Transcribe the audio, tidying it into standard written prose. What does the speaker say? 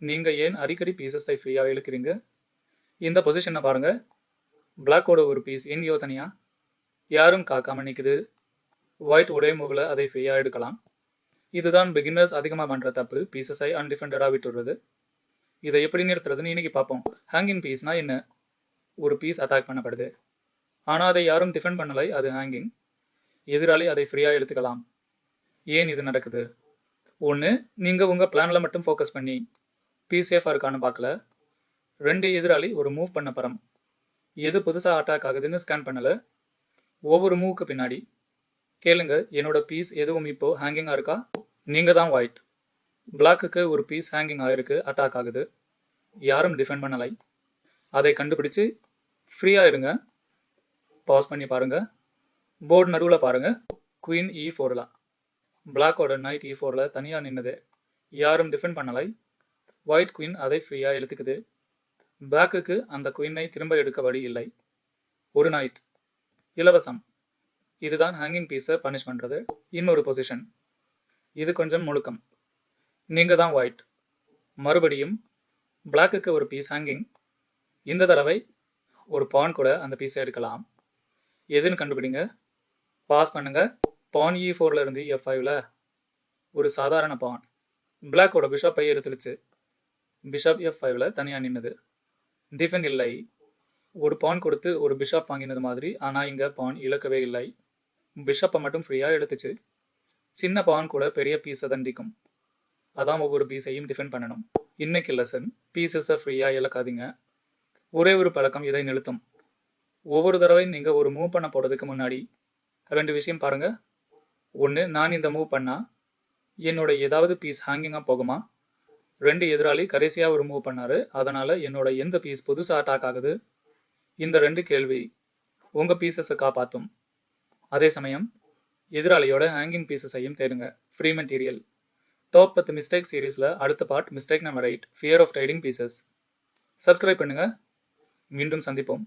நீங்கள் ஏன் அடிக்கடி பீசஸை ஃப்ரீயாக இழுக்கிறீங்க? இந்த பொசிஷனை பாருங்கள். பிளாக்கோட ஒரு பீஸ் எங்கேயோ தனியாக யாரும் காக்காமல் நிற்குது. ஒயிட் ஒரே மூவில் அதை ஃப்ரீயாக எடுக்கலாம். இதுதான் பிகினர்ஸ் அதிகமாக பண்ணுற தப்பு, பீசஸை அன்டிஃபெண்டடாக விட்டுடுறது. இதை எப்படி நிறுத்துறதுன்னு இன்னைக்கு பார்ப்போம். ஹேங்கிங் பீஸ்னா என்ன? ஒரு பீஸ் அட்டாக் பண்ணப்படுது, ஆனால் அதை யாரும் டிஃபெண்ட் பண்ணலை, அது ஹேங்கிங். எதிராளி அதை ஃப்ரீயாக எடுத்துக்கலாம். ஏன் இது நடக்குது? ஒன்று, நீங்கள் உங்கள் பிளானில் மட்டும் ஃபோக்கஸ் பண்ணி பீஸ் சேஃபாக இருக்கான்னு பார்க்கல. 2, எதிராளி ஒரு மூவ் பண்ண பரம் எது புதுசாக அட்டாக் ஆகுதுன்னு ஸ்கேன் பண்ணலை. ஒவ்வொரு மூவுக்கு பின்னாடி கேளுங்க, என்னோட பீஸ் எதுவும் இப்போது ஹேங்கிங்காக இருக்கா? நீங்கள் தான் ஒயிட். பிளாக்குக்கு ஒரு பீஸ் ஹேங்கிங் ஆகிருக்கு, அட்டாக் ஆகுது, யாரும் டிஃபெண்ட் பண்ணலை. அதை கண்டுபிடிச்சு ஃப்ரீயாக இருங்க. பாஸ் பண்ணி பாருங்கள். போர்டு நடுவில் பாருங்கள். குயின் E4ல் பிளாக்கோட நைட் E4ல் தனியாக நின்னது, யாரும் டிஃபெண்ட் பண்ணலை. ஒயிட் குயின் அதை ஃப்ரீயாக எடுத்துக்குது. பிளாக்குக்கு அந்த குயினை திரும்ப எடுக்க வழி இல்லை. ஒரு நைட் இலவசம். இதுதான் ஹேங்கிங் பீஸை பனிஷ் பண்ணுறது. இன்னொரு பொசிஷன், இது கொஞ்சம் முழுக்கம். நீங்கள் தான் ஒயிட். மறுபடியும் பிளாக்குக்கு ஒரு பீஸ் ஹேங்கிங். இந்த தடவை ஒரு பான் கூட அந்த பீஸை எடுக்கலாம். எதுன்னு கண்டுபிடிங்க. பாஸ் பண்ணுங்க. பான் E4ல் இருந்து F5ல் ஒரு சாதாரண பான் பிளாக்கோட பிஷப்பை எடுத்துருச்சு. பிஷப் F5ல் தனியாக நின்னது, டிஃபெண்ட் இல்லை. ஒரு பான் கொடுத்து ஒரு பிஷப் வாங்கினது மாதிரி, ஆனால் இங்கே பான் இழக்கவே இல்லை. பிஷப்பை மட்டும் ஃப்ரீயாக எடுத்துச்சு. சின்ன பான் கூட பெரிய பீஸை தண்டிக்கும். அதான் ஒவ்வொரு பீஸையும் டிஃபெண்ட் பண்ணணும். இன்னைக்கு லெசன், பீசஸை ஃப்ரீயாக இழக்காதீங்க. ஒரே ஒரு பழக்கம் இதை நிறுத்தும். ஒவ்வொரு தடவை நீங்கள் ஒரு மூவ் பண்ண போகிறதுக்கு முன்னாடி 2 விஷயம் பாருங்கள். ஒன்று, நான் இந்த மூவ் பண்ணால் என்னோட ஏதாவது பீஸ் ஹேங்கிங்காக போகுமா? 2, எதிராளி கடைசியாக ஒரு மூவ் பண்ணார், அதனால் என்னோட எந்த பீஸ் புதுசாக அட்டாக் ஆகுது? இந்த 2 கேள்வி உங்கள் பீசஸை காப்பாற்றும். அதே சமயம் எதிராளியோட ஹேங்கிங் பீசஸையும் தேடுங்க. Free material. டாப் 10 மிஸ்டேக் சீரீஸில் அடுத்த part mistake number 8, fear of trading pieces. Subscribe பண்ணுங்கள். மீண்டும் சந்திப்போம்.